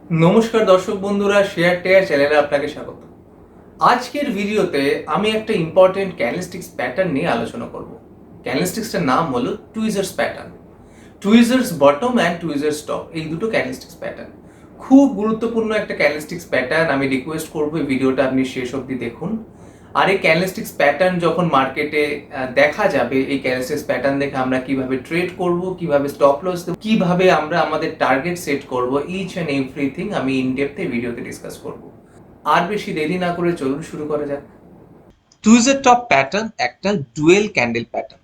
নমস্কার দর্শক বন্ধুরা, শেয়ার টেয়ার চ্যানেলে আপনাকে স্বাগত। আজকের ভিডিওতে আমি একটা ইম্পর্টেন্ট ক্যান্ডেলস্টিক্স প্যাটার্ন নিয়ে আলোচনা করব। ক্যান্ডেলস্টিক্সটার নাম হলো টুইজার্স প্যাটার্ন। টুইজার্স বটম অ্যান্ড টুইজার্স টপ, এই দুটো ক্যান্ডেলস্টিক্স প্যাটার্ন খুব গুরুত্বপূর্ণ একটা ক্যান্ডেলস্টিক্স প্যাটার্ন। আমি রিকোয়েস্ট করবো এই ভিডিওটা আপনি শেষ অবধি দেখুন। আর এই ক্যান্ডেলস্টিক্স প্যাটার্ন যখন মার্কেটে দেখা যাবে, এই ক্যান্ডেলস্টিক্স প্যাটার্ন দেখে আমরা কিভাবে ট্রেড করব, কিভাবে স্টপ লস দেব, কিভাবে আমরা আমাদের টার্গেট সেট করব, ইচ অ্যান্ড এভরিথিং আমি ইন ডেপথে ভিডিওতে ডিসকাস করব। আর বেশি দেরি না করে চলুন শুরু করা যাক। টুইজার টপ প্যাটার্ন একটা ডুয়েল ক্যান্ডেল প্যাটার্ন,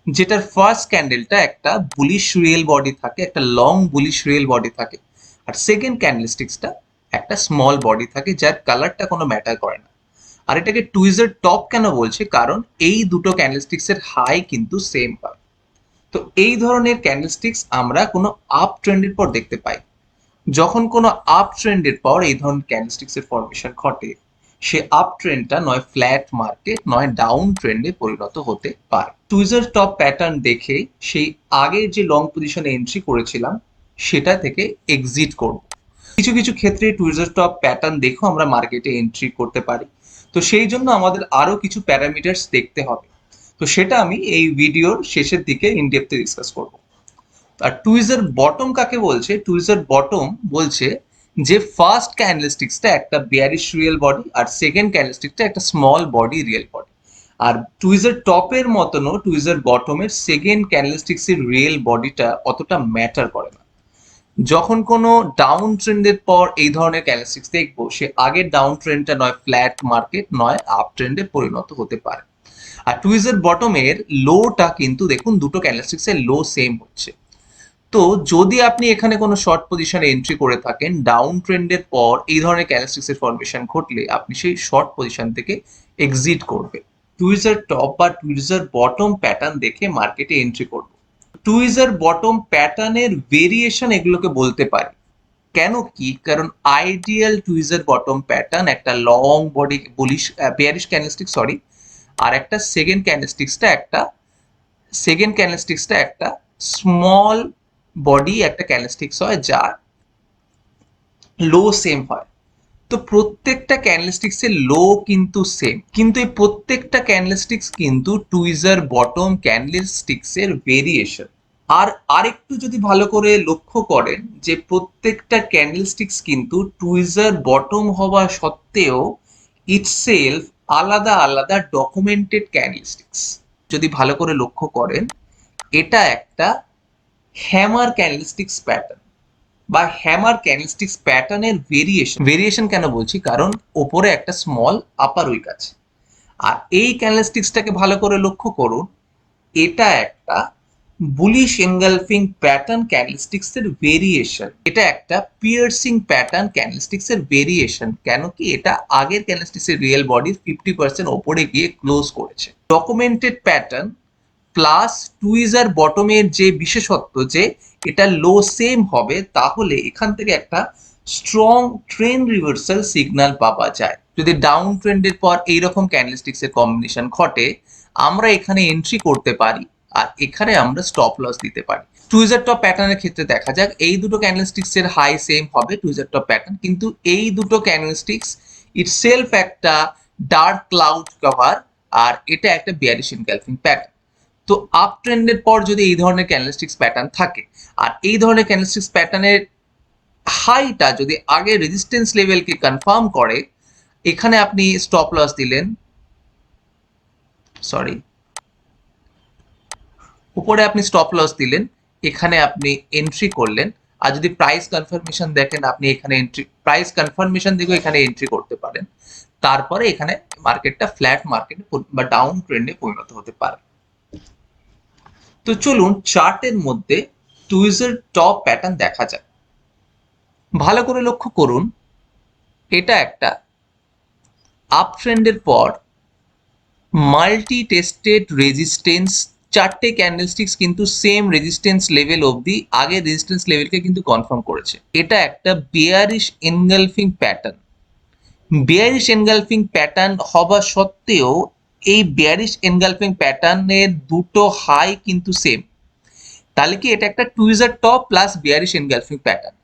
যেটার ফার্স্ট ক্যান্ডেলটা একটা বুলিশ রিয়েল বডি থাকে, একটা লং বুলিশ রিয়েল বডি থাকে, আর সেকেন্ড ক্যান্ডেলস্টিক্সটা একটা স্মল বডি থাকে যার কালারটা কোনো ম্যাটার করে না। আর এটাকে টুইজার টপ কেন বলছে, কারণ এই দুটো ক্যান্ডেলস্টিক্স এর হাই কিন্তু সেম হয়। তো এই ধরনের ক্যান্ডেলস্টিক্স আমরা কোনো আপ ট্রেন্ডের পর দেখতে পাই। যখন কোনো আপ ট্রেন্ডের পর এই ধরনের ক্যান্ডেলস্টিক্স এর ফরমেশন ঘটে, সে আপ ট্রেন্ডটা নয় ফ্ল্যাট মার্কেট নয় ডাউন ট্রেন্ডে পরিণত হতে পারে। টুইজার টপ প্যাটার্ন দেখে সেই আগের যে লং পজিশনে এন্ট্রি করেছিলাম সেটা থেকে এক্সিট করব। কিছু কিছু ক্ষেত্রে টুইজার টপ প্যাটার্ন দেখেও আমরা মার্কেটে এন্ট্রি করতে পারি। তো সেই জন্য আমাদের আরো কিছু প্যারামিটার্স দেখতে হবে। তো সেটা আমি এই ভিডিওর শেষের দিকে ইন ডেপথে ডিসকাস করব। আর টুইজার বটম কাকে বলছে? টুইজার বটম বলছে যে ফার্স্ট ক্যান্ডেলস্টিক্সটা একটা বেয়ারিশ রিয়েল বডি আর সেকেন্ড ক্যান্ডেলস্টিকটা একটা স্মল বডি রিয়েল বডি। আর টুইজার টপের মতনও টুইজার বটমের সেকেন্ড ক্যান্ডেলস্টিক্সের রিয়েল বডিটা অতটা ম্যাটার করে না। যখন কোনো ডাউন ট্রেন্ডের পর এই ধরনের ক্যান্ডেলস্টিক্স দেখবো, সে আগের ডাউন ট্রেন্ডটা নয় ফ্ল্যাট মার্কেট নয় আপ ট্রেন্ডে পরিণত হতে পারে। আর টুইজার বটমের লোটা কিন্তু দেখুন দুটো ক্যান্ডেলস্টিক্সের লো সেম হচ্ছে। তো যদি আপনি এখানে কোনো শর্ট পজিশনে এন্ট্রি করে থাকেন, ডাউন ট্রেন্ডের পর এই ধরনের ক্যান্ডেলস্টিক্স এর ফরমেশন ঘটলে আপনি সেই শর্ট পজিশন থেকে এক্সিট করবে। টুইজার টপ বা টুইজার বটম প্যাটার্ন দেখে মার্কেটে এন্ট্রি করবে। টুইজার বটম প্যাটার্নের ভেরিয়েশন এগুলোকে বলতে পারি। কেন কি? কারণ আইডিয়াল টুইজার বটম প্যাটার্ন একটা long body bullish bearish candlestick, sorry, আর একটা সেকেন্ড ক্যান্ডেলস্টিক্সটা একটা স্মল বডি একটা ক্যান্ডেলস্টিক্স হয় যার লো সেম হয়। তো প্রত্যেকটা ক্যান্ডেলস্টিক্স এর লো কিন্তু সেম, কিন্তু এই প্রত্যেকটা ক্যান্ডেলস্টিক্স কিন্তু টুইজার বটম ক্যান্ডেলস্টিক্স এর ভেরিয়েশন। আর আরেকটু যদি ভালো করে লক্ষ্য করেন যে প্রত্যেকটা ক্যান্ডেলস্টিক্স কিন্তু টুইজার বটম হওয়া সত্ত্বেও ইটসেলফ আলাদা আলাদা ডকুমেন্টেড ক্যান্ডেলস্টিক্স। যদি ভালো করে লক্ষ্য করেন, এটা একটা হ্যামার ক্যান্ডেলস্টিক্স প্যাটার্ন বা হ্যামার ক্যান্ডেলস্টিক্স প্যাটার্নের ভেরিয়েশন কেন বলছি, কারণ ওপরে একটা স্মল আপার উইক আছে। আর এই ক্যান্ডেলস্টিক্সটাকে ভালো করে লক্ষ্য করুন, এটা একটা বুলিশ এনগালফিং প্যাটার্ন ক্যান্ডেলস্টিক্স এর ভেরিয়েশন। এটা একটা পিয়ার্সিং প্যাটার্ন ক্যান্ডেলস্টিক্স এর ভেরিয়েশন। কেন কি? এটা আগের ক্যান্ডেলস্টিক্স এর রিয়েল বডির 50% ওপরে গিয়ে ক্লোজ করেছে। ডকুমেন্টেড প্যাটার্ন প্লাস টুইজার বটমের যে বিশেষত্ব যে এটা লো সেম হবে, তাহলে এখান থেকে একটা স্ট্রং ট্রেন্ড রিভার্সাল সিগন্যাল পাওয়া যায়। যদি ডাউন ট্রেন্ডের পর এইরকম ক্যান্ডেলস্টিক্স এর কম্বিনেশন ঘটে, আমরা এখানে এন্ট্রি করতে পারি আর এখানে আমরা স্টপ লস দিতে পারি। টুইজার টপ প্যাটার্নের ক্ষেত্রে দেখা যাক, এই দুটো ক্যান্ডেলস্টিক্স এর হাই সেম হবে টুইজার টপ প্যাটার্ন, কিন্তু এই দুটো ক্যান্ডেলস্টিক্স ইটসেলফ একটা ডার্ক ক্লাউড কভার আর এটা একটা বিয়ারিশ এনগালফিং প্যাটার্ন। তো আপ ট্রেন্ডের পর যদি এই ধরনের ক্যান্ডেলস্টিক্স প্যাটার্ন থাকে আর এই ধরনের ক্যান্ডেলস্টিক্স প্যাটার্নের হাইটা যদি আগে রেজিস্ট্যান্স লেভেলকে কনফার্ম করে, এখানে আপনি স্টপ লস দিলেন, সরি, উপরে আপনি স্টপ লস দিলেন, এখানে আপনি এন্ট্রি করলেন। আর যদি প্রাইস কনফার্মেশন দেখেন, আপনি এখানে এন্ট্রি, প্রাইস কনফার্মেশন দেখে এখানে এন্ট্রি করতে পারেন। তারপরে এখানে মার্কেটটা ফ্ল্যাট মার্কেটে বা ডাউন ট্রেন্ডে পরিণত হতে পারে। তো চলুন চার্টের মধ্যে টুইজার টপ প্যাটার্ন দেখা যায়। ভালো করে লক্ষ্য করুন, এটা একটা আপ ট্রেন্ডের পর মাল্টি টেস্টেড রেজিস্ট্যান্স, চারটে ক্যান্ডেলস্টিক্স কিন্তু সেম রেজিস্ট্যান্স লেভেল অবধি আগের রেজিস্ট্যান্স লেভেলকে কিন্তু কনফার্ম করেছে। এটা একটা bearish engulfing pattern. Bearish engulfing pattern হওয়া সত্ত্বেও এই বেয়ারিশ এনগালফিং প্যাটার্নের দুটো হাই কিন্তু সেম। তাহলে কি এটা একটা tweezer top plus bearish engulfing pattern.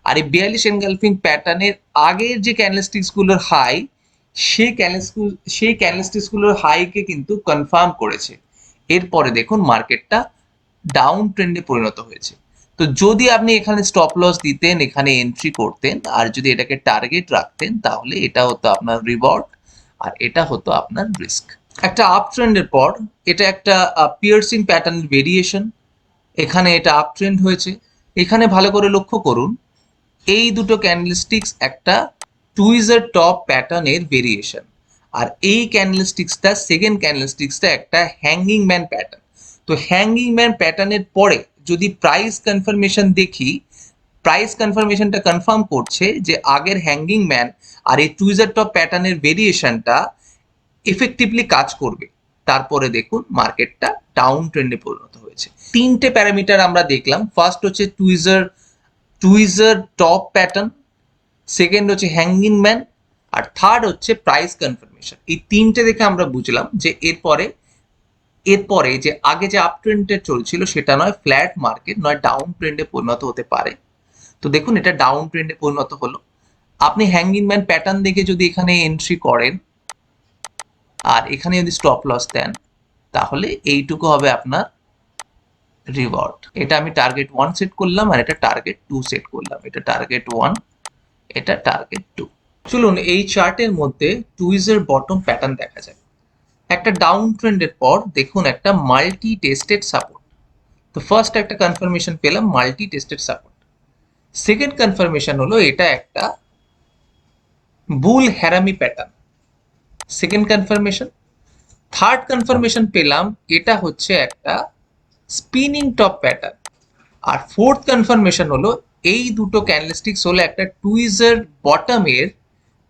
আর এই 42 এনগালফিং প্যাটার্নের আগের যে ক্যান্ডেলস্টিক্স গুলোর হাই, সেই ক্যান্ডেলস্টিক্স গুলোর হাইকে কিন্তু কনফার্ম করেছে। এরপরে দেখুন মার্কেটটা ডাউন ট্রেন্ডে পরিণত হয়েছে। তো যদি আপনি এখানে স্টপ লস দিতেন, এখানে এন্ট্রি করতেন, আর যদি এটাকে টার্গেট রাখতেন, তাহলে এটা হতো আপনার রিওয়ার্ড আর এটা হতো আপনার রিস্ক। একটা আপ ট্রেন্ডের পর এটা একটা পিয়ার্সিং প্যাটার্নের ভেরিয়েশন। এখানে এটা আপ ট্রেন্ড হয়েছে। এখানে ভালো করে লক্ষ্য করুন, এই দুটো ক্যান্ডেলস্টিক্স একটা টুইজার টপ প্যাটার্নের ভেরিয়েশন, আর এই ক্যান্ডেলস্টিক্সটা সেকেন্ড ক্যান্ডেলস্টিক্সটা একটা হ্যাঙ্গিং ম্যান প্যাটার্ন। তো হ্যাঙ্গিং ম্যান প্যাটার্নের পরে যদি প্রাইস কনফার্মেশন দেখি, প্রাইস কনফার্মেশনটা কনফার্ম করছে যে আগের হ্যাঙ্গিং ম্যান আর এই টুইজার টপ প্যাটার্নের ভেরিয়েশনটা এফেক্টিভলি কাজ করবে। তারপরে দেখুন মার্কেটটা ডাউন ট্রেন্ডে পরিণত হয়েছে। তিনটে প্যারামিটার আমরা দেখলাম। ফার্স্ট হচ্ছে টুইজার টপ প্যাটার্ন, সেকেন্ড হচ্ছে হ্যাঙ্গিং ম্যান, আর থার্ড হচ্ছে প্রাইস কনফার্মেশন। এই তিনটে দেখে আমরা বুঝলাম যে এরপরে যে আগে যে আপ ট্রেন্ডে চলছিল সেটা নয় ফ্ল্যাট মার্কেট, নয় ডাউন ট্রেন্ডে পরিণত হতে পারে। তো দেখুন এটা ডাউন ট্রেন্ডে পরিণত হলো। আপনি হ্যাঙ্গিং ম্যান প্যাটার্ন দেখে যদি এখানে এন্ট্রি করেন আর এখানে যদি স্টপ লস দেন, তাহলে এইটুকু হবে আপনার রিওয়ার্ড। এটা আমি টার্গেট 1 সেট করলাম আর এটা টার্গেট 2 সেট করলাম। এটা টার্গেট 1, এটা টার্গেট 2। চলুন এই চার্টের মধ্যে টুইজের বটম প্যাটার্ন দেখা যায়। একটা ডাউন ট্রেন্ডের পর দেখুন একটা মাল্টি টেস্টেড সাপোর্ট। তো ফার্স্ট একটা কনফার্মেশন পেলাম multi tested support. Second confirmation হলো এটা একটা bull harami pattern, second confirmation. Third confirmation পেলাম এটা হচ্ছে একটা স্পিনিং টপ প্যাটার্ন। আর ফোর্থ কনফার্মেশন হলো এই দুটো ক্যান্ডেলস্টিক্স হলো একটা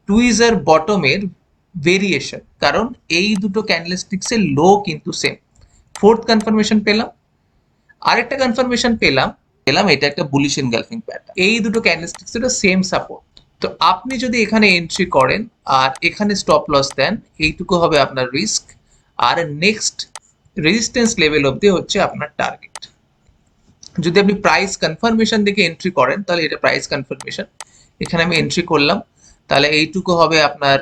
টুইজার বটমের ভেরিয়েশন, কারণ এই দুটো ক্যান্ডেলস্টিক্সের লো কিন্তু সেম। ফোর্থ কনফার্মেশন পেলাম। আরেকটা কনফার্মেশন পেলাম এটা একটা বুলিশ এনগালফিং প্যাটার্ন। এই দুটো ক্যান্ডেলস্টিক্স এর সেম সাপোর্ট। তো আপনি যদি এখানে এন্ট্রি করেন আর এখানে স্টপ লস দেন, এইটুকু হবে আপনার রিস্ক, আর নেক্সট রেজিস্ট্যান্স লেভেল অবধি হচ্ছে আপনার টার্গেট। যদি আপনি প্রাইস কনফার্মেশন দেখে এন্ট্রি করেন, তাহলে এটা প্রাইস কনফার্মেশন, এখানে আমি এন্ট্রি করলাম, তাহলে এইটুকু হবে আপনার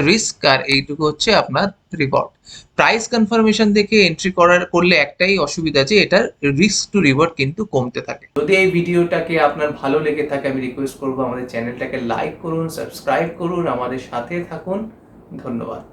রিস্ক আর এইটুকু হচ্ছে আপনার রিওয়ার্ড। প্রাইস কনফার্মেশন দেখে এন্ট্রি করলে একটাই অসুবিধা, যে এটার রিস্ক টু রিওয়ার্ড কিন্তু কমতে থাকে। যদি এই ভিডিওটাকে আপনার ভালো লেগে থাকে, আমি রিকোয়েস্ট করবো আমাদের চ্যানেলটাকে লাইক করুন, সাবস্ক্রাইব করুন, আমাদের সাথে থাকুন। ধন্যবাদ।